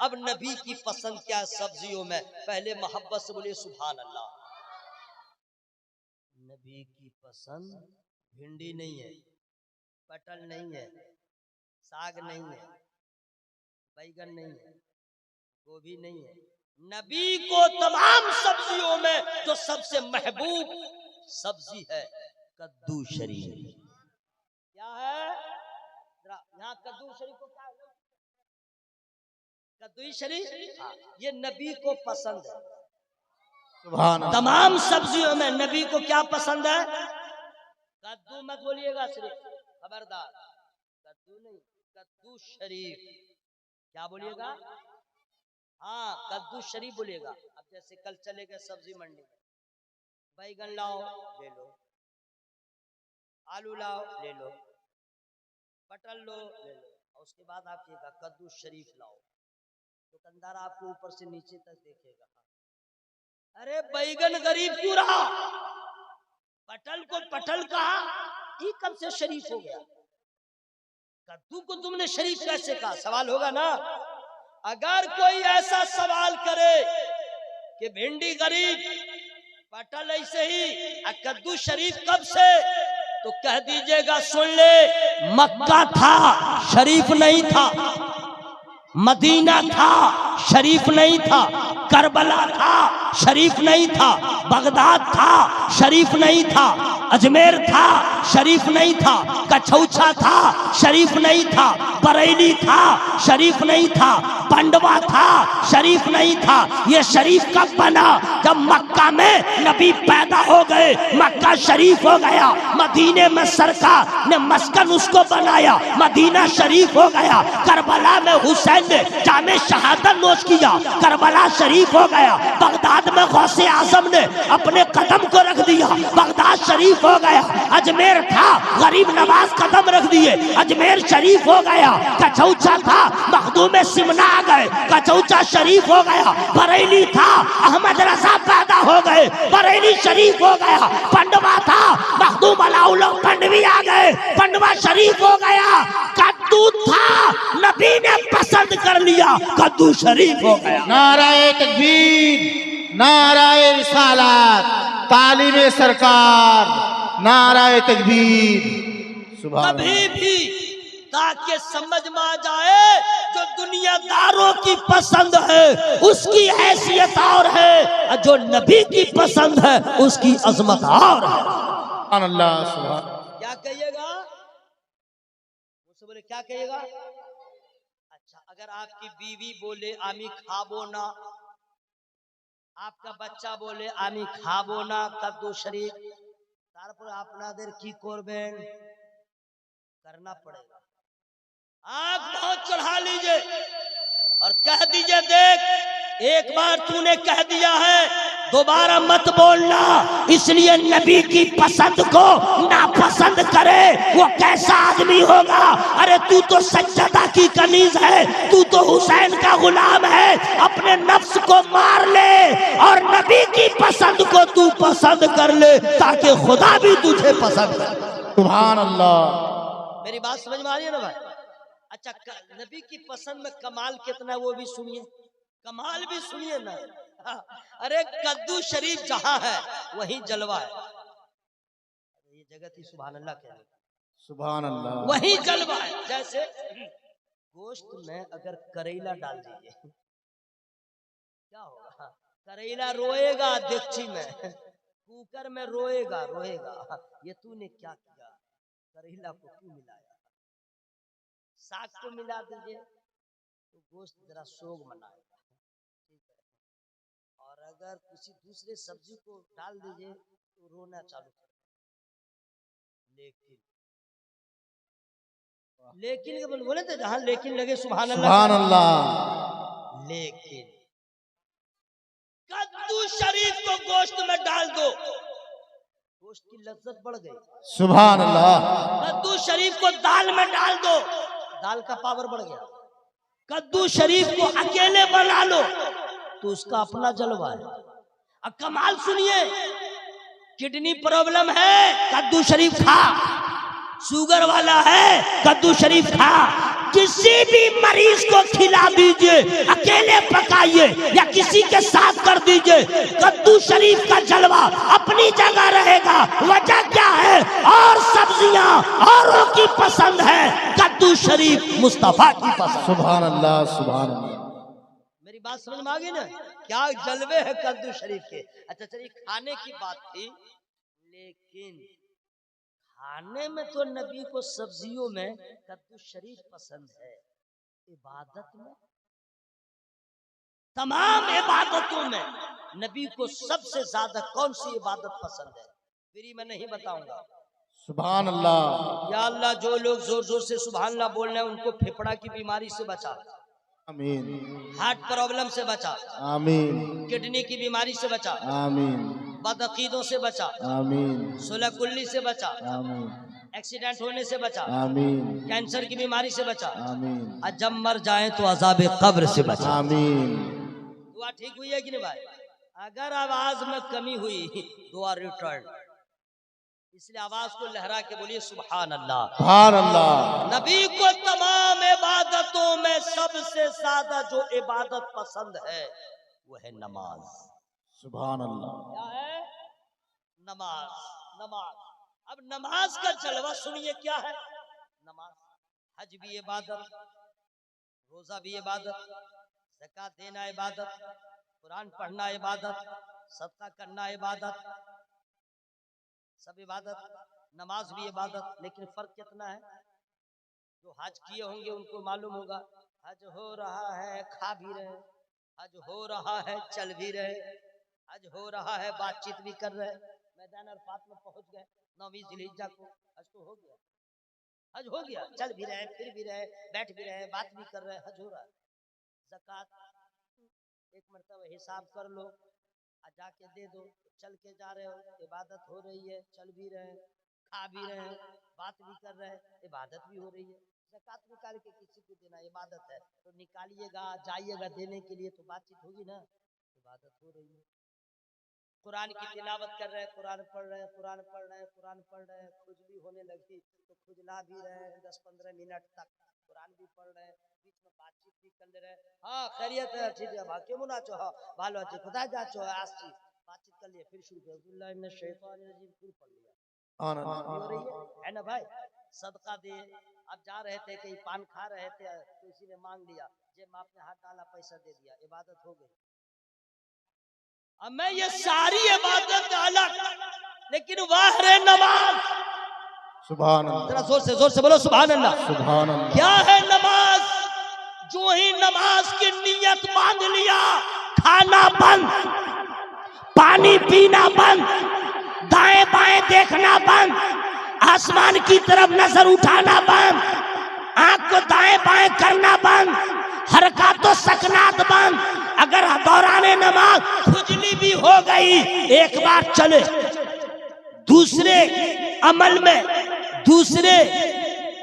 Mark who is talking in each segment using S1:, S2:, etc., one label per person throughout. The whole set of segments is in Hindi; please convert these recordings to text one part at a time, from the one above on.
S1: अब नबी की पसंद क्या है सब्जियों में? पहले मोहब्बत से बोलिए सुभान अल्लाह। नबी की पसंद भिंडी नहीं है, पटल नहीं है, साग नहीं है, बैगन नहीं है, गोभी नहीं है। नबी को तमाम सब्जियों में जो सबसे महबूब सब्जी है कद्दू शरीफ। क्या है? यहाँ कद्दू शरीफ को क्या है? कद्दू शरीफ, ये नबी को पसंद है। तमाम सब्जियों में नबी को क्या पसंद है? कद्दू मत बोलिएगा सिर्फ, खबरदार, कद्दू नहीं, कद्दू शरीफ। क्या बोलिएगा? हाँ, कद्दू शरीफ बोलिएगा। अब जैसे कल चले गए सब्जी मंडी में, बैगन लाओ ले लो, आलू लाओ ले लो, पटल लो ले लो, और उसके बाद आप कहिएगा कद्दू शरीफ लाओ। दुकानदार आपको ऊपर से नीचे तक देखेगा, अरे बैगन गरीब क्यों रहा, पटल को पटल कहा, ये कब से शरीफ हो गया? कद्दू को तुमने शरीफ कैसे कहा? सवाल होगा ना। अगर कोई ऐसा सवाल करे कि भिंडी गरीब, पटल ऐसे ही, कद्दू शरीफ कब से, तो कह दीजिएगा सुन ले, मक्का था शरीफ नहीं था, मदीना था शरीफ नहीं था, करबला था शरीफ नहीं था, बगदाद था शरीफ नहीं था, अजमेर था शरीफ नहीं था, कछौछा था शरीफ नहीं था, बरेली था शरीफ नहीं था, पंडवा था शरीफ नहीं था। ये शरीफ कब बना? जब मक्का में नबी पैदा हो गए, मक्का शरीफ हो गया, मदीने में सरकार ने मस्कन उसको बनाया, मदीना शरीफ हो गया, करबला में हुसैन ने जामे शहादत नोश किया, करबला शरीफ हो गया, बगदाद में गौसे आजम ने अपने कदम को रख दिया, बगदाद शरीफ हो गया, अजमेर था गरीब नवाज कदम रख दिए, अजमेर शरीफ हो गया, कछौछा था मखदूम सिमना आ गए, कछौछा शरीफ हो गया, बरेली था अहमद रजा पैदा हो गए, बरेली शरीफ हो गया, पंडवा था मखदूम अलाउल्लाह पंडवी आ गए, पंडवा शरीफ हो गया, कद्दू था नबी ने पसंद कर लिया, कद्दू शरीफ हो गया।
S2: नाराए तकबीर, नाराए रिसालत, तालीमे सरकार, नाराए तकबीर।
S1: कभी भी ताकि समझ में आ जाए, जो दुनियादारों की पसंद है उसकी हैसियत और है, जो नबी की पसंद है उसकी अजमत और है।
S2: अल्लाह सुभान।
S1: क्या कहिएगा? बोले क्या कहिएगा? अच्छा, अगर आपकी बीवी बोले आमी खाबो ना, आपका बच्चा बोले आमी खाबो ना कद्दू शरीफ, तारपर आपनादेर की करबेन? करना पड़ेगा। आग बहुत चढ़ा लीजिए और कह दीजिए देख एक बार तूने कह दिया है, दोबारा मत बोलना, इसलिए नबी की पसंद को नापसंद करे वो कैसा आदमी होगा? अरे तू तो सज्जदा की कनीज है, तू तो हुसैन का गुलाम है, अपने नफ्स को मार ले और नबी की पसंद को तू पसंद कर ले, ताकि खुदा भी तुझे पसंद करे।
S2: सुभान अल्लाह।
S1: मेरी बात समझ में आ रही है ना भाई? अच्छा, नबी की पसंद में कमाल कितना है वो भी सुनिए, कमाल भी सुनिए ना। अरे कद्दू शरीफ जहां है वहीं जलवा है, ये जगत ही सुभान अल्लाह कह रही,
S2: सुभान अल्लाह,
S1: वहीं जलवा है। जैसे गोश्त में अगर करेला डाल दीजिए क्या होगा? करेला रोएगा देगची में, कुकर में रोएगा रोएगा, ये तूने क्या किया, करेला को क्यों मिलाया? साग को मिला दीजिए तो गोश्त जरा सोग मनाएगा, ठीक है, और अगर किसी दूसरे सब्जी को डाल दीजिए तो रोना चालू कर। लेकिन बोले थे जहां लेकिन लगे सुभान अल्लाह,
S2: सुभान अल्लाह।
S1: लेकिन कद्दू शरीफ को गोश्त में डाल दो, गोश्त की लज्जत बढ़ गई।
S2: सुभान अल्लाह।
S1: कद्दू शरीफ को दाल में डाल दो, दाल का पावर बढ़ गया। कद्दू शरीफ को अकेले बना लो तो उसका अपना जलवा है। अब कमाल सुनिए, किडनी प्रॉब्लम है कद्दू शरीफ खा, शुगर वाला है कद्दू शरीफ खा, किसी भी मरीज को खिला दीजिए, अकेले दिखाइए या किसी के साथ कर दीजिए, कद्दू शरीफ का जलवा अपनी जगह रहेगा। वजह क्या है? और सब्जियां औरों की पसंद है, कद्दू शरीफ मुस्तफा की पसंद।
S2: सुभान अल्लाह, सुभान अल्लाह।
S1: मेरी बात समझ में आ गई ना? क्या जलवे है कद्दू शरीफ के। अच्छा चलिए, खाने की बात थी, लेकिन खाने में तो नबी को सब्जियों में कद्दू शरीफ पसंद है। इबादत में, तमाम इबादतों में नबी को सबसे ज्यादा कौन सी इबादत पसंद है? फिर मैं नहीं बताऊंगा।
S2: सुभान अल्लाह।
S1: या अल्लाह, जो लोग जोर जोर से सुभान अल्लाह बोल रहे हैं उनको फेफड़ा की बीमारी से बचा,
S2: आमीन,
S1: हार्ट प्रॉब्लम से बचा,
S2: आमीन,
S1: किडनी की बीमारी से बचा,
S2: आमीन,
S1: बदअकीदों से बचा,
S2: आमीन,
S1: सुलह कुल्ली से बचा,
S2: आमीन,
S1: एक्सीडेंट होने से बचा,
S2: आमीन,
S1: कैंसर की बीमारी से बचा,
S2: आमीन,
S1: और जब मर जाए तो अजाब कब्र से बचा।
S2: आमीन।
S1: दुआ ठीक हुई है कि नहीं भाई? अगर आवाज में कमी हुई, दुआ रिटर्न, इसलिए आवाज को लहरा के बोलिए सुभान अल्लाह,
S2: सुभान अल्लाह।
S1: नबी को तमाम इबादतों में सबसे ज्यादा जो इबादत पसंद है वो है नमाज।
S2: सुभान अल्लाह।
S1: क्या है? नमाज। नमाज। अब नमाज का जलवा सुनिए क्या है। नमाज, हज भी इबादत, रोजा भी इबादत, ज़कात देना इबादत, कुरान पढ़ना इबादत, सदका करना इबादत, सब इबादत। नमाज भी इबादत, लेकिन फर्क कितना है? जो हज किए होंगे उनको मालूम होगा, हज हो रहा है खा भी रहे, हज हो रहा है चल भी रहे, हज हो रहा है बातचीत भी कर रहे। मैदान अरफात में पहुंच गए 9वीं ज़िलहिज्जा को, हज तो हो गया, हज हो गया, चल भी रहे, फिर भी रहे, बैठ भी रहे, बात भी कर रहे, हज हो रहा है। ज़कात एक मरतबा हिसाब कर लो, जाके दे दो, चल के जा रहे हो, इबादत हो रही है, चल भी रहे हैं, खा भी रहे हैं, बात भी कर रहे हैं, इबादत भी हो रही है। ज़कात निकाल के किसी को देना इबादत है, तो निकालिएगा, जाइएगा देने के लिए, तो बातचीत होगी ना, इबादत हो रही है। कुरान की तिलावत कर रहे हैं, कुरान पढ़ रहे हैं, कुरान पढ़ रहे हैं, कुरान पढ़ रहे हैं, खुजली होने लगी तो खुजला भी रहे हैं 10-15 मिनट तक, कुरान भी पढ़ रहे हैं, बीच में बातचीत भी कर ले रहे हैं। हाँ खैरियत है, ठीक है, भाग्य मुना चो, भालो अच्छे खुदा जा चो, आस्ती बातचीत कर लिए, फिर शुरू कर अब्दुल्लाह इब्न शैतान रजीम, फिर पढ़ लिया। हो रही है ना भाई? सदका दे, अब जा रहे थे कहीं पान खा रहे थे, किसी ने मांग लिया, जेब में आपने हाथ डाला, पैसा दे दिया, इबादत हो गई। अब मैं ये सारी इबादत अलग, लेकिन वाह रे नमाज।
S2: सुभान अल्लाह।
S1: जरा जोर से बोलो सुभान अल्लाह।
S2: सुभान अल्लाह।
S1: क्या है नमाज? जो ही नमाज की नियत बांध लिया, खाना बंद, पानी पीना बंद, दाएं बाएं देखना बंद, आसमान की तरफ नजर उठाना बंद, आंख को दाएं बाएं करना बंद, हरकतों सकनात बंद। अगर दौराने नमाज खुजली भी हो गई, एक बार चले दूसरे अमल में, दूसरे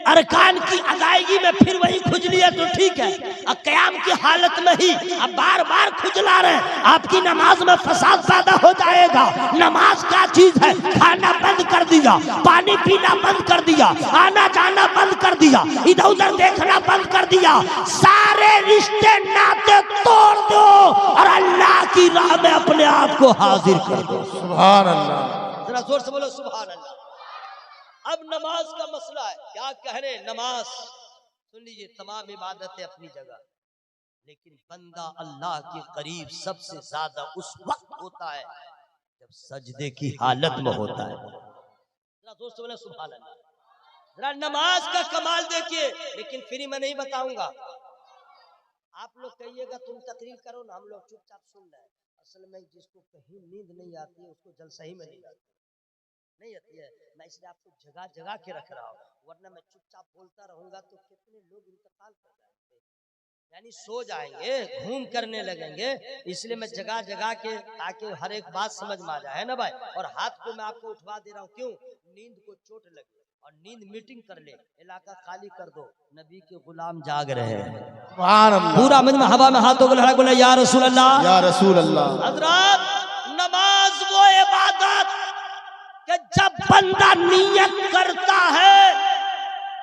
S1: अरकान की अदायगी में फिर वही खुजली है तो ठीक है, और क़याम की हालत में ही अब बार बार खुजला रहे, आपकी नमाज में फसाद पैदा हो जाएगा। नमाज क्या चीज है? खाना बंद कर दिया, पानी पीना बंद कर दिया, आना जाना बंद कर दिया, इधर उधर देखना बंद कर दिया, सारे रिश्ते नाते तोड़ दो और अल्लाह की राह में अपने आप को हाजिर कर दो।
S2: सुभान अल्लाह।
S1: जरा जोर से बोलो सुभान अल्लाह। अब नमाज का मसला है, क्या कह रहे? नमाज सुन लीजिए, तमाम इबादतें अपनी जगह, लेकिन बंदा अल्लाह के करीब सबसे ज्यादा उस वक्त होता है जब सजदे की हालत में होता है। जरा जोर से बोले सुभान अल्लाह। जरा नमाज का कमाल देखिए, लेकिन फ्री में नहीं बताऊंगा। आप लोग कहिएगा तुम तकरीर करो ना, हम लोग चुपचाप सुन रहे हैं। असल में जिसको कहीं नींद नहीं आती है उसको जलसा ही में नींद नहीं आती है। मैं इसलिए आपको जगह जगह के रख रहा हूँ, वरना मैं चुपचाप बोलता रहूंगा तो कितने लोग इंतकाल कर जाएंगे, यानी सो जाएंगे, घूम करने लगेंगे। इसलिए मैं जगह जगह के, ताकि हर एक बात समझ में आ जाए, है ना भाई? और हाथ को मैं आपको उठवा दे रहा हूँ, क्यों? नींद को चोट लगे और नींद मीटिंग कर ले, इलाका खाली कर दो, नबी के गुलाम जाग रहे हैं।
S2: सुभान अल्लाह।
S1: पूरा मजमा हवा में हाथों को लड़ा, बोला या रसूल अल्लाह,
S2: या रसूल अल्लाह।
S1: हजरत, नमाज वो इबादत कि जब बंदा नियत करता है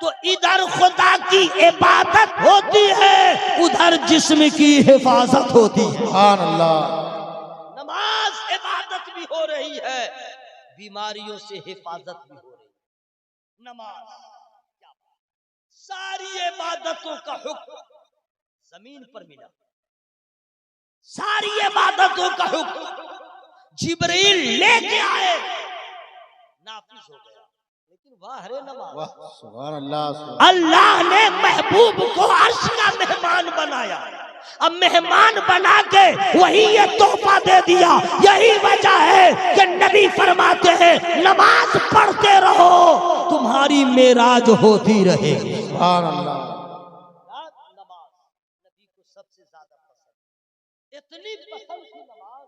S1: तो इधर खुदा की इबादत होती है, उधर जिस्म की हिफाजत होती है।
S2: सुभान अल्लाह।
S1: नमाज इबादत भी हो रही है, बीमारियों से हिफाजत भी हो रही है। नमाज क्या बात। सारी इबादतों का हुक्म जमीन पर मिला, सारी इबादतों का हुक्म जिब्रील लेके आए, नाफिज हो गया। लेकिन वाह रे नमाज,
S2: वाह सुभान अल्लाह।
S1: अल्लाह ने महबूब को अर्श का मेहमान बनाया। अब मेहमान बना के वही ये तोहफा दे दिया। यही वजह है कि नबी फरमाते हैं नमाज पढ़ते रहो, तुम्हारी मेराज होती रहे।
S2: सुभान अल्लाह।
S1: नमाज नबी को सबसे ज्यादा पसंद, इतनी पसंद थी नमाज,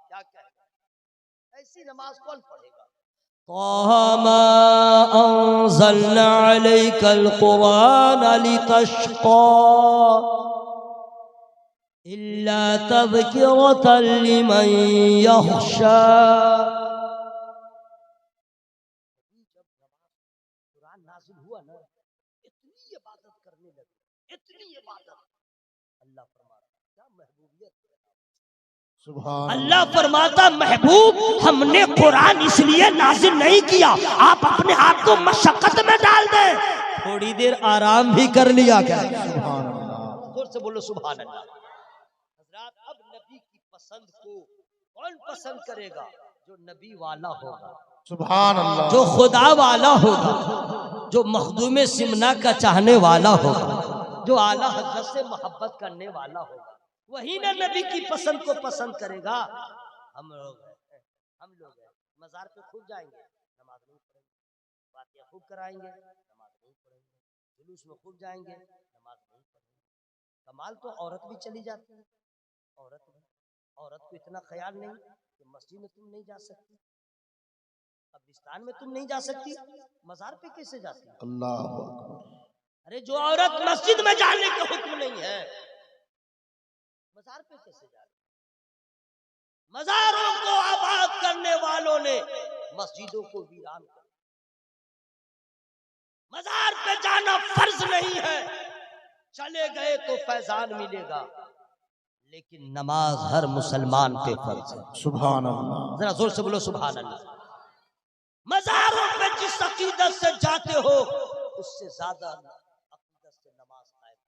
S1: क्या कहे, ऐसी नमाज कौन पढ़ेगा। मा अंज़लना अलैकल कुरान लितश्क़ा इल्ला तज़किरतन लिमन यख़शा। जब कुरान नाज़िल हुआ ना, इतनी इबादत करने लगे, इतनी इबादत। अल्लाह फरमाता क्या महबूबियत, अल्लाह फरमाता महबूब हमने कुरान इसलिए नाजिल नहीं किया आप अपने आप को मशक्कत में डाल दे, थोड़ी देर आराम भी कर लिया करें।
S2: सुभान अल्लाह।
S1: जोर से बोलो सुभान अल्लाह। हज़रात, अब नबी की पसंद को कौन पसंद करेगा? जो नबी वाला होगा,
S2: सुभान अल्लाह।
S1: जो खुदा वाला होगा, जो मखदूम सिमना का चाहने वाला होगा, जो आला हज़रत से मोहब्बत करने वाला होगा, वही ना नबी की पसंद को पसंद करेगा। हम लोग मजार पे खूब जाएंगे, नमाज नहीं पढ़ेंगे, बातियाँ खूब कराएंगे, नमाज नहीं पढ़ेंगे, जुलूस में खूब जाएंगे, नमाज नहीं पढ़ेंगे। कमाल तो औरत भी चली जाती है, औरत को इतना ख्याल नहीं कि मस्जिद में तुम नहीं जा सकती, कब्रिस्तान में तुम नहीं जा सकती, मजार पे कैसे जाती है?
S2: अल्लाह अकबर।
S1: अरे जो औरत मस्जिद में जाने का हुक्म नहीं है, मजार पे कैसे जा रहे? मजारों को आबाद करने वालों ने मस्जिदों को वीरान कर, मजार पे जाना फर्ज नहीं है, चले गए तो फैजान मिलेगा, लेकिन नमाज हर मुसलमान पे फर्ज है।
S2: सुभान अल्लाह।
S1: जरा जोर से बोलो सुभान अल्लाह। मजारों पे जिस अकीदत से जाते हो उससे ज्यादा अकीदत से नमाज कायम,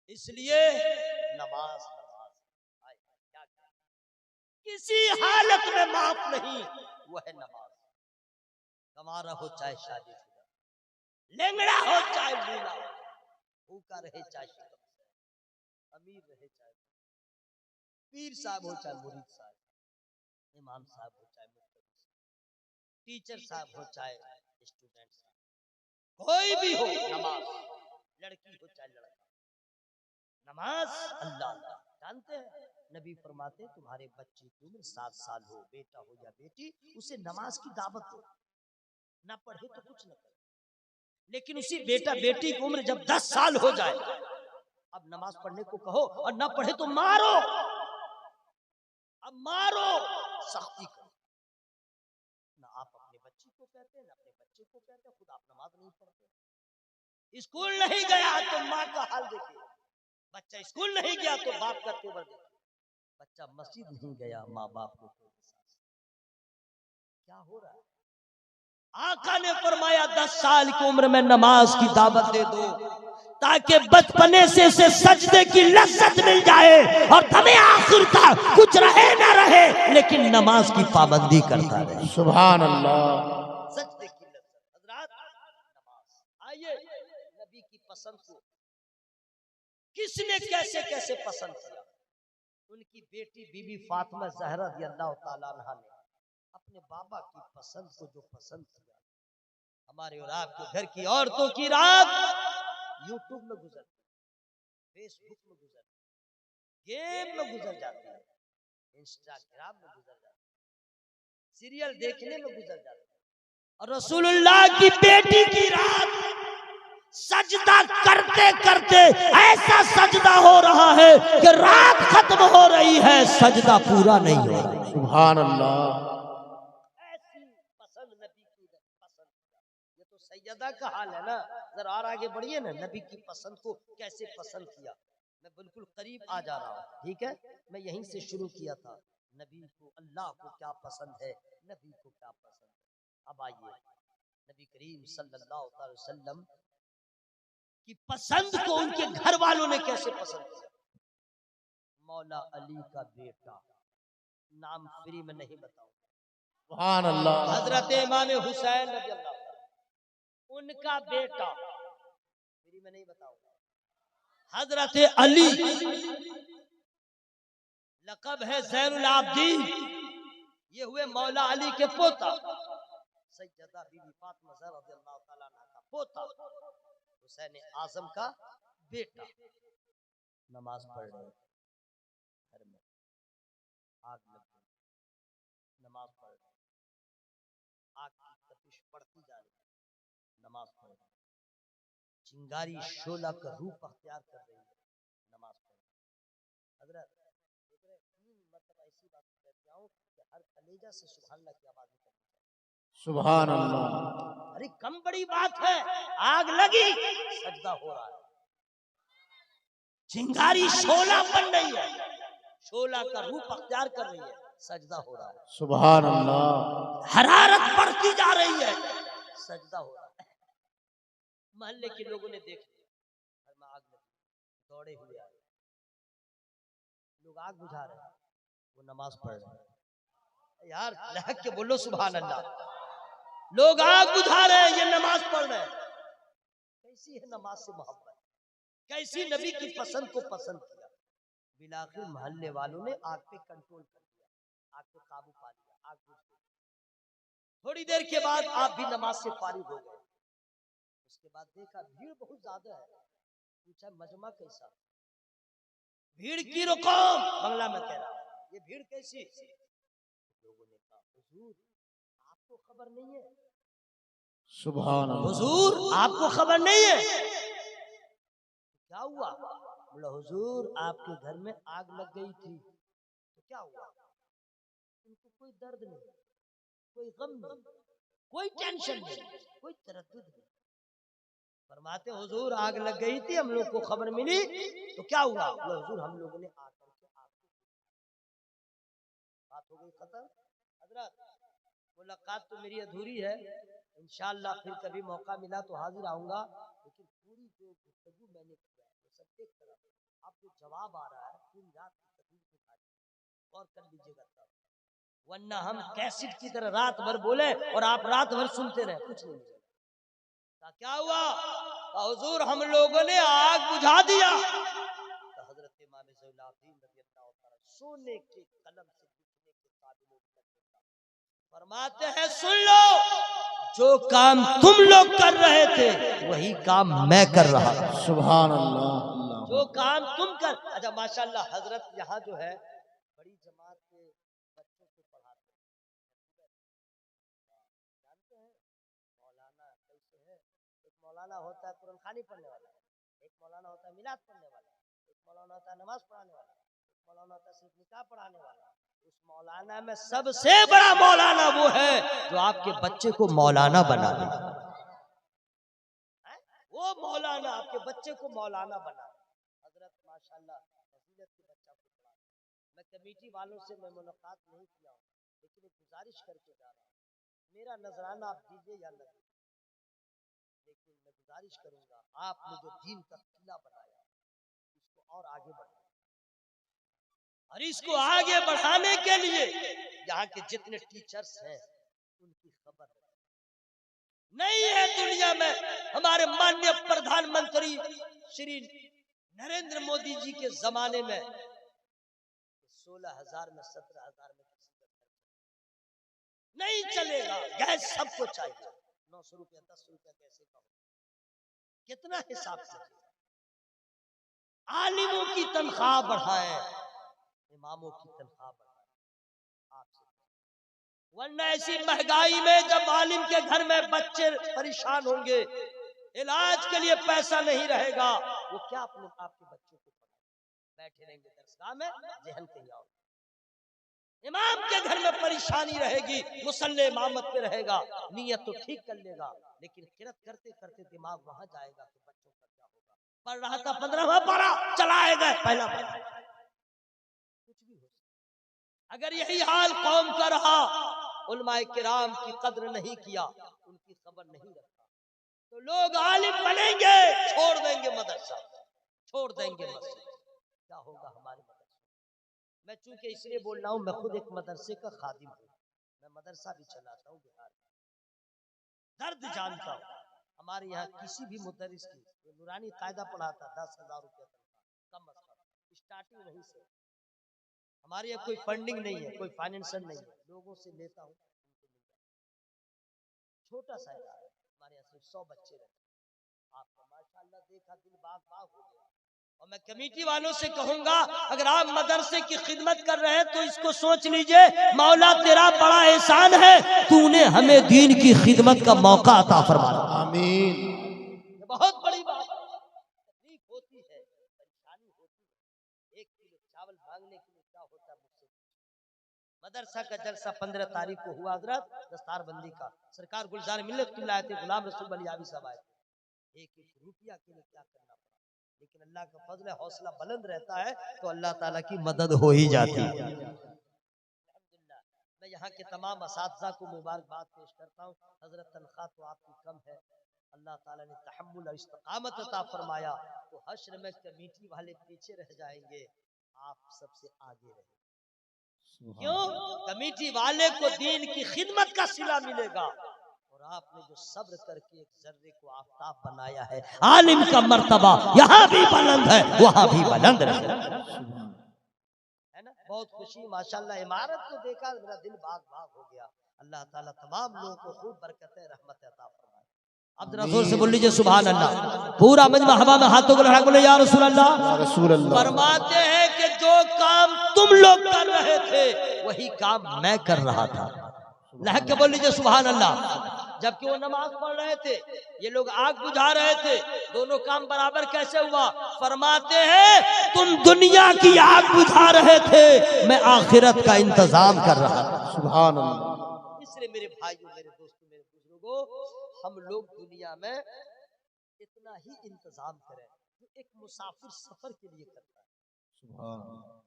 S1: इसलिए नमाज किसी हालत में माफ नहीं, वह है नमाज। हमारा हो चाहे शादी, लेंगड़ा हो चाहे बूढ़ा, भूखा रहे चाहे अमीर रहे चाहे पीर साहब हो चाहे मुरीद साहब, इमाम साहब हो चाहे टीचर साहब हो चाहे स्टूडेंट साहब, कोई भी हो, नमाज, लड़की हो चाहे लड़का, नमाज अल्लाह। जानते हैं नबी फरमाते तुम्हारे बच्चे की उम्र 7 साल हो, बेटा हो या बेटी, उसे नमाज की दावत दो, ना पढ़े तो कुछ न करे, लेकिन उसी बेटा बेटी की उम्र जब 10 साल हो जाए, अब नमाज पढ़ने को कहो और ना पढ़े तो मारो, अब मारो, सख्ती करो। ना आप अपने बच्चे को कहते हैं, ना अपने बच्चे को कहते हैं, खुद आप नमाज नहीं पढ़ते। स्कूल नहीं गया तो माँ का हाल देखिए, बच्चा स्कूल नहीं गया तो बाप का तेवर देखिए, बच्चा मस्जिद नहीं गया, माँ बाप को क्या हो रहा है? आका ने फरमाया 10 साल की उम्र में नमाज की दावत दे दो, ताकि बचपने से सजदे की लज्जत मिल जाए और तुम्हें आखिर तक कुछ रहे ना रहे, लेकिन नमाज की पाबंदी करता रहे।
S2: सुभान अल्लाह।
S1: सजदे की लज्जत। हज़रात, नमाज, आइए नबी की पसंद को किसने कैसे कैसे पसंद किया। उनकी बेटी बीबी फातिमा ज़हरा रज़ियल्लाहु ताला अन्हा ने अपने बाबा की पसंद को जो पसंद किया, हमारे और आपके घर की औरतों की रात यूट्यूब में गुजरती, फेसबुक में गुजरती, गेम में गुजर जाती है, इंस्टाग्राम में गुजर जाती है, सीरियल देखने में गुजर जाती है। और रसूलुल्लाह की बेटी की रात सजदा करते करते ऐसा सजदा हो रहा है कि रात खत्म हो रही है, सजदा पूरा नहीं हो रहा।
S2: सुभान अल्लाह।
S1: ऐसी पसंद नबी की पसंद। ये तो सैयदा सैयदा का हाल है ना। जरा और आगे बढ़िए ना, नबी की पसंद को कैसे पसंद किया। मैं बिल्कुल करीब आ जा रहा हूँ, ठीक है। मैं यहीं से शुरू किया था, नबी को, अल्लाह को क्या पसंद है, नबी को क्या पसंद है। अब आइए नबी करीम सल्लल्लाहु अलैहि वसल्लम की पसंद को उनके घर वालों ने कैसे पसंद किया। मौला अली का बेटा, नाम फ्री में नहीं बताऊंगा,
S2: सुभान अल्लाह।
S1: हजरत इमाम हुसैन रज़ी अल्लाह अन्हु, उनका बेटा, फ्री में नहीं बताऊंगा, हजरत अली, लक़ब है ज़ैनुल आबिदीन, ये हुए मौला अली के पोता, सैयदा बीबी फातिमा ज़हरा रज़ियल्लाहु तआला अन्हा का पोता, हुसैन आज़म का बेटा। नमाज पढ़ रहे घर में, आग लग गई, नमाज पढ़ रहे, आग की तपिश बढ़ती जा रही, नमाज पढ़ रहे, चिंगारी शोला का रूप अख्तियार कर रही है, नमाज पढ़ रहे। हजरत देख रहे, मतलब ऐसी बात कहता हूँ कि हर कलेजा से सुभान अल्लाह की आवाज निकलती है।
S2: सुभान अल्लाह।
S1: अरे कम बड़ी बात है, आग लगी, सजदा हो रहा है, चिंगारी शोला बन रही है, शोला का रूप अख्तियार कर रही है, सजदा हो रहा है।
S2: सुभान अल्लाह।
S1: हरारत बढ़ती जा रही है, सजदा हो रहा है। मोहल्ले के लोगों ने देख लिया, घर में आग लगी, दौड़े हुए आए, लोग आग बुझा रहे हैं, वो नमाज पढ़ रहे हैं। यार लहक के बोलो सुभान अल्लाह। लोग आग बुझा रहे हैं, ये नमाज पढ़ रहे हैं। कैसी है नमाज से मोहब्बत, कैसी नबी की पसंद को पसंद किया। बिलाखिर मोहल्ले वालों ने आग पे कंट्रोल कर दिया, आग पे काबू पा लिया, आग बुझ गई। थोड़ी देर के बाद आप भी नमाज से फारिग हो गए। उसके बाद देखा भीड़ बहुत ज्यादा है, पूछा मजमा कैसा, भीड़ की रकम, बंगला में कह रहा है, ये भीड़ कैसी। लोगों ने कहा हुजूर आपको खबर नहीं है,
S2: सुभान अल्लाह।
S1: हुजूर आपको खबर नहीं है। क्या हुआ, बोला हुजूर आपके घर में आग लग गई थी, तो क्या हुआ। उनको कोई दर्द नहीं, कोई गम नहीं, कोई टेंशन नहीं, कोई तरद्दुद नहीं। फरमाते हुजूर आग लग गई थी, हम लोग को खबर मिली, तो क्या हुआ। बोला हुजूर हम लोगों ने आकर के आपको, बात हो गई खत्म। हजरत मुलाकात तो मेरी अधूरी है, इंशाअल्लाह फिर कभी मौका मिला तो हाजिर आऊंगा, लेकिन पूरी जो गुफ्तगू मैंने किया है सब देख कर आप जो जवाब आ रहा है पूरी रात की तकलीफ उठा और कर लीजिएगा तब, वरना हम कैसेट की तरह रात भर बोले और आप रात भर सुनते रहे, कुछ नहीं मिलेगा। क्या हुआ, हुजूर हम लोगों ने आग बुझा दिया। तो हजरत इमाम ज़ैनुल आबिदीन रज़ियल्लाहु तआला सोने के कलम से लिखने के काबिल फरमाते हैं सुन लो, जो काम तुम लोग कर रहे थे वही काम मैं कर रहा था।
S2: सुभान अल्लाह।
S1: जो काम तुम कर, अच्छा माशाल्लाह हजरत यहाँ जो है बड़ी जमात के बच्चों को पढ़ाते हैं, जानते हैं मौलाना कैसे है। एक मौलाना होता है कुरान खानी पढ़ने वाला, एक मौलाना होता है मिलाद पढ़ने वाला, एक मौलाना होता है नमाज पढ़ाने वाला, एक मौलाना होता है सिर्फ निकाह पढ़ाने वाला। उस मौलाना में सबसे बड़ा मौलाना वो है जो आपके बच्चे को मौलाना बना दे। वो मौलाना आपके बच्चे को मौलाना बना दे। हजरत माशाल्लाह फजीलत के बच्चा को पढ़ा। मैं कमेटी वालों से मैं मुलाकात नहीं किया हूँ, लेकिन एक गुजारिश करके जा रहा हूँ, मेरा नजराना आप दीजिए या न, लेकिन मैं गुजारिश करूंगा आपने जो दीन का किला बनाया इसको और आगे बढ़ाएं, और इसको आगे बढ़ाने के लिए यहाँ के जितने टीचर्स हैं उनकी खबर नहीं है दुनिया में। हमारे माननीय प्रधानमंत्री श्री नरेंद्र मोदी जी के जमाने में 16,000 में 17,000 में नहीं चलेगा, गैस सबको चाहिए, 900 रुपया 10 रुपया कैसे कहो, कितना हिसाब से। आलिमों की तनख्वाह बढ़ाए, इमामों की तनख्वाह बढ़ाए आपसे, वरना ऐसी महंगाई में जब आलिम के घर में बच्चे परेशान होंगे, इलाज के लिए पैसा नहीं रहेगा, वो क्या अपने आपके बच्चों को पढ़ाए, बैठे रहेंगे दरसगाह में, जहन कहीं और। इमाम के घर में परेशानी रहेगी, मुसल्ले इमामत पे रहेगा, नीयत तो ठीक कर लेगा, लेकिन किरत करते करते दिमाग वहां जाएगा कि बच्चों का क्या होगा। पढ़ रहा था 15वां पारा, चलाएगा पहला पारा, कुछ भी हो। अगर यही हाल कौम का रहा, उलमाए किराम की कद्र नहीं किया, उनकी खबर नहीं रखा, तो लोग आलिम बनेंगे, छोड़ देंगे मदरसा, छोड़ देंगे मस्जिद, क्या होगा हमारे मदरसे। मैं चूंकि इसलिए बोल रहा हूँ, मैं खुद एक मदरसे का खादिम हूँ, मैं मदरसा भी चलाता हूँ बिहार में, दर्द जानता हूँ। हमारे यहाँ किसी भी मुदर्रिस की नूरानी कायदा पढ़ाता 10,000 रुपया तनख्वाह कम अज कम, स्टार्टिंग वहीं से। हमारे यहाँ कोई फंडिंग नहीं है, कोई फाइनेंसर नहीं है, लोगों से लेता हूँ, छोटा सा इदारा है हमारे यहाँ, सिर्फ 100 बच्चे रहते हैं। आपका माशाअल्लाह देखा दिल बाग बाग हो गया। और मैं कमेटी वालों से कहूंगा, अगर आप मदरसे की खिदमत कर रहे हैं तो इसको सोच लीजिए, मौला तेरा बड़ा एहसान है, तूने हमें दीन की खिदमत का मौका अता फरमाया।
S2: आमीन।
S1: बहुत बड़ी बात है। तकलीफ होती है, परेशानी होती है, 1 किलो चावल मांगने के लिए क्या होता है मुझसे। मदरसा का जलसा 15 तारीख को हुआ हजरत, दस्तारबंदी का, सरकार गुलजार मिल्लत किल्ला आए थे, गुलाम रसूल अली आबी साहब आए थे। 1-1 रुपया के लिए क्या करना पड़ा, लेकिन अल्लाह का फजल है, हौसला बुलंद रहता है तो अल्लाह ताला की मदद हो ही जाती है। अल्हम्दुलिल्लाह, मैं यहाँ के तमाम असातिज़ा को मुबारकबाद पेश करता हूँ। हजरत तनख्वाह तो आपकी कम है, अल्लाह ताला ने तहम्मुल और इस्तिकामत अता फरमाया, तो हश्र में कमेटी वाले पीछे रह जाएंगे, आप सबसे आगे रहेंगे। क्यों? कमेटी वाले को दीन की खिदमत का सिला मिलेगा, और आपने जो सब्र करके एक जर्रे को आफताब बनाया है, आलिम का मर्तबा यहाँ भी बुलंद है, वहाँ भी बुलंद रहे, है ना। बहुत खुशी माशाल्लाह, इमारत को देखा मेरा दिल बाग बाग हो गया। अल्लाह ताला तमाम लोगों को खूब बरकतें रहमत अता फरमाए। अब रसूल से बोल लीजिए सुभान अल्लाह। पूरा मजमा हवा में हाथों को लगा बोले या रसूल अल्लाह। फरमाते हैं कि जो काम तुम लोग कर रहे थे वही काम मैं कर रहा था। लहक के बोल लीजिए सुभान अल्लाह। जबकि वो नमाज पढ़ रहे थे, ये लोग आग बुझा रहे थे, दोनों काम बराबर कैसे हुआ? फरमाते हैं तुम दुनिया की आग बुझा रहे थे, मैं आखिरत का इंतजाम कर रहा था।
S2: सुभान अल्लाह।
S1: इसलिए मेरे भाइयों, मेरे दोस्तों, मेरे बुजुर्गों, हम लोग दुनिया में इतना ही इंतजाम करें जो एक मुसाफिर सफर के लिए करता है।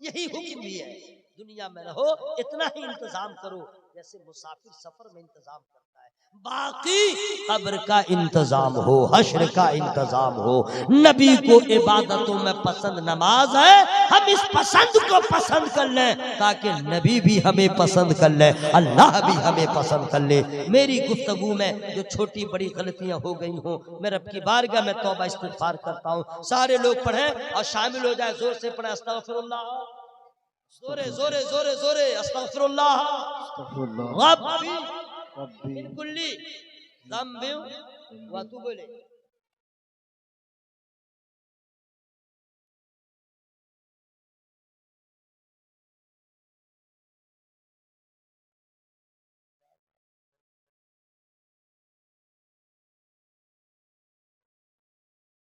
S1: यही हुक्म भी है, दुनिया में रहो इतना ही इंतजाम करो जैसे मुसाफिर सफर में इंतजाम करता है। बाकी कब्र का इंतजाम हो, हश्र का इंतजाम हो। नबी को इबादतों में पसंद नमाज है, हम इस पसंद को पसंद कर लें ताकि नबी भी हमें पसंद कर ले, अल्लाह भी हमें पसंद कर ले। मेरी गुफ्तगू में जो छोटी बड़ी गलतियां हो गई हों, मैं रब की बारगाह में तौबा इस्तिग़फ़ार करता हूँ। सारे लोग पढ़ें और शामिल हो जाए, जोर से पढ़ें अस्तग़फ़िरुल्लाह, जोरे जोरे जोरे जोरे अस्तग़फ़िरुल्लाह रब्बी मिन कुल्ली ज़ंबिन व अतूबु इलैह।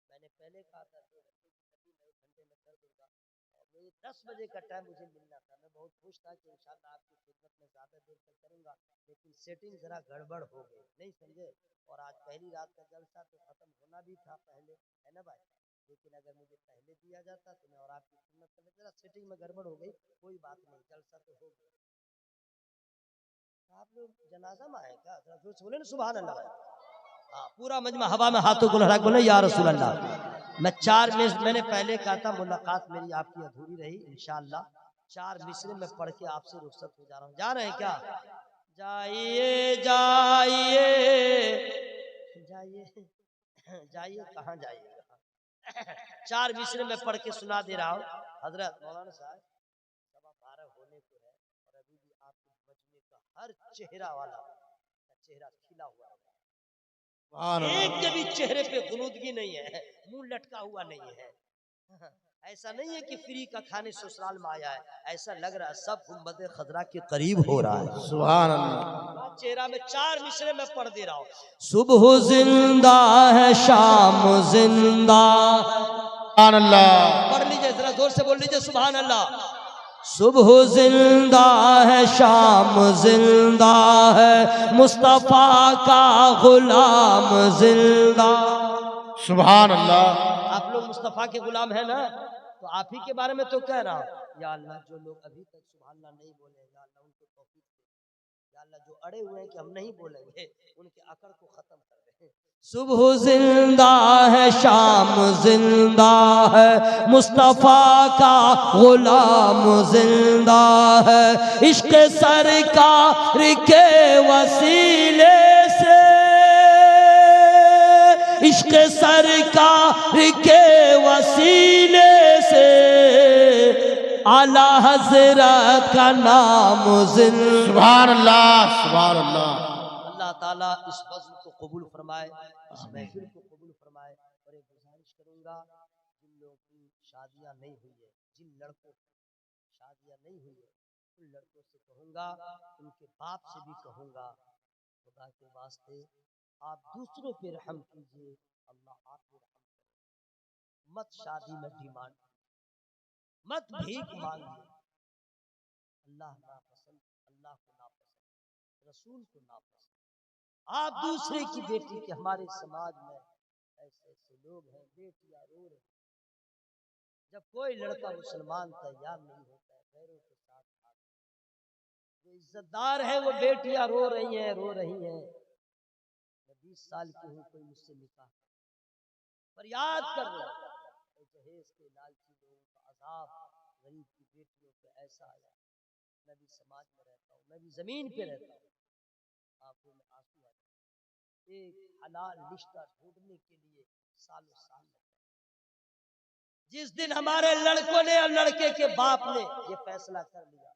S1: मैंने पहले कहा था 2 घंटे में कर दूंगा, और मुझे 10 बजे का टाइम मुझे मिलना था। मैं बहुत खुश था कि इंशाअल्लाह आपकी खिदमत में ज़्यादा देर तक करूंगा, लेकिन सेटिंग ज़रा गड़बड़ हो गई, नहीं समझे। और आज पहली रात का जलसा तो ख़त्म होना भी था पहले, है ना भाई, लेकिन अगर मुझे पहले दिया जाता तो मैं और आपकी खिदमत कर लेता। ज़रा सेटिंग में गड़बड़ हो गई, कोई बात नहीं, जलसा तो हो गया। आप लोग जनाजा में आए क्या? ज़रा जोर से बोले ना सुभान अल्लाह भाई। हाँ, पूरा मजमा हवा में हाथों को लहरा बोले या रसूल अल्लाह। मैं 4 मिसरे, मैंने पहले कहा था मुलाकात मेरी आपकी अधूरी रही, इंशाअल्लाह 4 मिसरे में पढ़ के आपसे रुखसत हो जा रहा हूँ। जा रहे हैं क्या? जाइए जाइए जाइए जाइए, कहाँ जाइएगा? 4 मिसरे में पढ़ के सुना दे रहा हूँ। हजरत मौलाना साहब 12:15 होने को है, और अभी भी आपके मजमे का हर चेहरा वाला का चेहरा खिला हुआ है, एक के भी चेहरे पे गुनूदगी नहीं है, मुंह लटका हुआ नहीं है। ऐसा नहीं है कि फ्री का खाने ससुराल में आया है, ऐसा लग रहा है सब गुंबद खजरा के करीब हो रहा है।
S2: सुभान अल्लाह।
S1: चेहरा में 4 मिसरे में पढ़ दे रहा हूँ। सुबह जिंदा है, शाम जिंदा,
S2: सुभान अल्लाह।
S1: पढ़ लीजिए, जरा जोर से बोल लीजिए सुभान अल्लाह। सुबह जिंदा है, शाम जिंदा है, मुस्तफा का गुलाम जिंदा।
S2: सुभान अल्लाह।
S1: आप लोग मुस्तफा के गुलाम है ना, तो आप ही के बारे में तो कह रहा हूँ। या अल्लाह, जो लोग अभी तक सुभान अल्लाह नहीं बोले, या अल्लाह उनको तौफीक दे। या अल्लाह, जो अड़े हुए हैं कि हम नहीं बोलेंगे, उनके अकड़ को खत्म कर दे। सुबह जिंदा है, शाम जिंदा है, मुस्तफा का गुलाम जिंदा है। इश्क सरकार के वसीले से, इश्क सरकार के वसीले से, आला हजरत का नाम जिंदा।
S2: सुभान अल्लाह, सुभान अल्लाह।
S1: अल्लाह ताला इस फज़्ल को कबूल फरमाए, इस महफिल को कबूल फरमाए। और एक गुजारिश करूंगा, जिन लोगों की शादियां नहीं हुई है, जिन लड़कों की शादियां नहीं हुई है, उन लड़कों से कहूंगा, उनके बाप से भी कहूंगा, खुदा के वास्ते आप दूसरों पे रहम कीजिए, अल्लाह आप पे रहम करे। मत शादी में डिमांड, मत भीख मांगिए। अल्लाह नापसंद, अल्लाह को नापसंद, रसूल को नापसंद। आप दूसरे की बेटी के, हमारे समाज में ऐसे ऐसे लोग हैं, बेटियां रो रही। जब कोई लड़का मुसलमान तैयार नहीं होता है, पैरों के साथ हाथ, जो इज्जतदार है वो बेटियां रो रही हैं, रो रही हैं। मैं 20 साल की हूँ, कोई मुझसे निकाह फरियाद कर रहा है। जहेज के लालची लोगों का अजाब गरीब की बेटियों पे ऐसा आया। मैं भी समाज में रहता हूँ, मैं भी जमीन पे रहता हूँ, आंखों में आंसू आ जाते। एक हलाल रिश्ता ढूंढने के लिए सालों साल लगता है। जिस दिन हमारे लड़कों ने और लड़के के बाप ने ये फैसला कर लिया,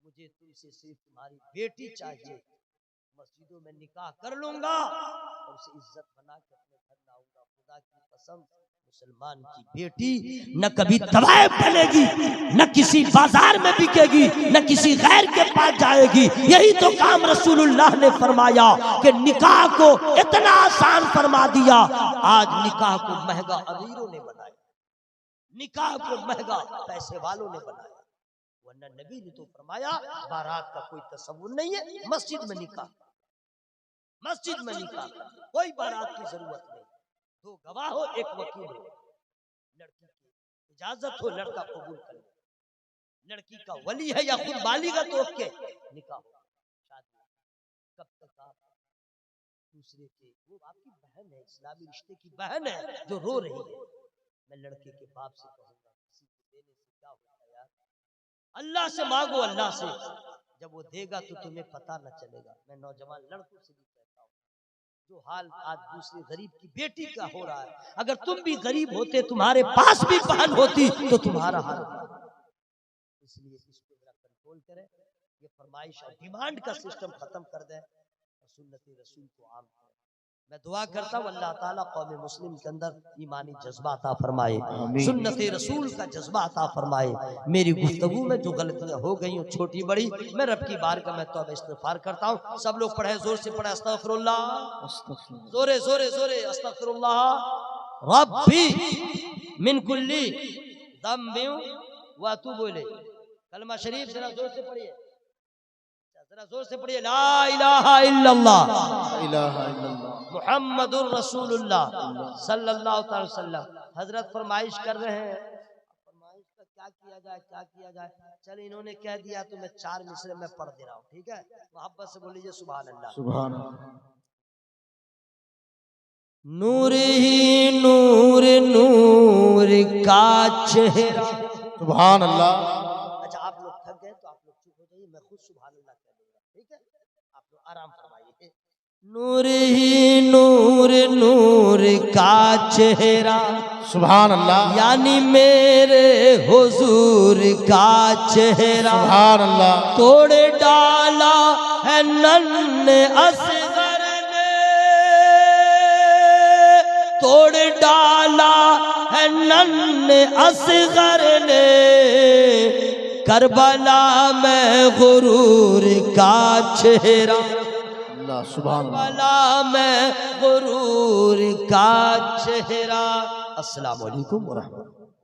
S1: मुझे तुमसे सिर्फ तुम्हारी बेटी चाहिए, मस्जिदों में निकाह कर लूंगा और उसे इज्जत बना के अपने घर लाऊंगा। खुदा की कसम, मुसलमान की बेटी न कभी तवायफ बनेगी, न किसी बाजार में बिकेगी, न किसी गैर के पास जाएगी। यही तो काम रसूलुल्लाह ने फरमाया कि निकाह को इतना आसान फरमा दिया। आज निकाह को महंगा अमीरों ने बनाया, निकाह को महंगा पैसे वालों ने बनाया। वरना नबी ने तो फरमाया, बारात का कोई तसव्वुर नहीं है, मस्जिद में निकाह, मस्जिद में निकाह, कोई बारात की जरूरत नहीं। 2 गवाह हो, 1 वकील हो, लड़की की इजाजत हो, लड़का कबूल कर ले, लड़की का वली है या खुद बालिगा तो ओके, निकाह हो, शादी। कब तक आप दूसरे के, वो आपकी बहन है, इस्लामी रिश्ते की बहन है जो रो रही है। मैं लड़के के बाप से कहूंगा, किसी को देने से क्या होता है यार, अल्लाह से मांगो, अल्लाह से, जब वो देगा तो तुम्हें पता न चलेगा। मैं नौजवान लड़कों से भी कहता हूँ, जो हाल आज दूसरे गरीब की बेटी का हो रहा है, अगर तुम भी गरीब होते, तुम्हारे पास भी बहन होती, तो तुम्हारा हाल होता। इसलिए इसको जरा कंट्रोल करें, ये फरमाइश और डिमांड का सिस्टम खत्म कर दें और सुन्नत रसूल को आम करें। मैं दुआ करता हूँ अल्लाह ताला कौम मुस्लिम के अंदर ईमानी जज्बा अता फरमाए, सुन्नत रसूल का जज्बा अता फरमाए। मेरी गुफ्तगू में जो गलतियां हो गई हैं छोटी बड़ी, मैं रब की बारगाह में तौबा इस्तिग़फ़ार करता हूँ। सब लोग पढ़े, जोर से पढ़े, अस्तग़फिरुल्लाह, जोरे जोरे जोरे, अस्तग़फिरुल्लाह रब्बी मिन कुल्ली ज़म्बिन व अतूबु इलैह। कलमा शरीफ जरा जोर से पढ़िए, जरा जोर से पढ़िए, ला इलाहा इल्लल्लाह मुहम्मदुर रसूलुल्लाह सल्लल्लाहु अलैहि वसल्लम। हजरत फरमाइश कर रहे हैं, फरमाइश का क्या किया जाए, क्या किया जाए। चल इन्होंने कह दिया तो मैं 4 मिसरे में पढ़ दे रहा हूँ, ठीक है। मोहब्बत से बोल लीजिए सुभान अल्लाह।
S2: सुभान अल्लाह।
S1: नूर ही नूर, नूर का चेहरा।
S2: सुभान अल्लाह।
S1: अच्छा, आप लोग थक गए तो आप लोग चुप हो जाइए, मैं खुद सुभान अल्लाह कह दूंगा, ठीक है। आप लोग आराम फरमाइए। नूर ही नूर, नूर का चेहरा।
S2: सुभान अल्लाह।
S1: यानी मेरे हुजूर का चेहरा।
S2: सुभान अल्लाह।
S1: तोड़ डाला है नन्हे असगर ने, तोड़ डाला है नन्हे असगर ने, करबला में गुरूर का चेहरा। करबला में गुरूर का चेहरा। अस्सलाम वालेकुम व रहमतुल्लाह।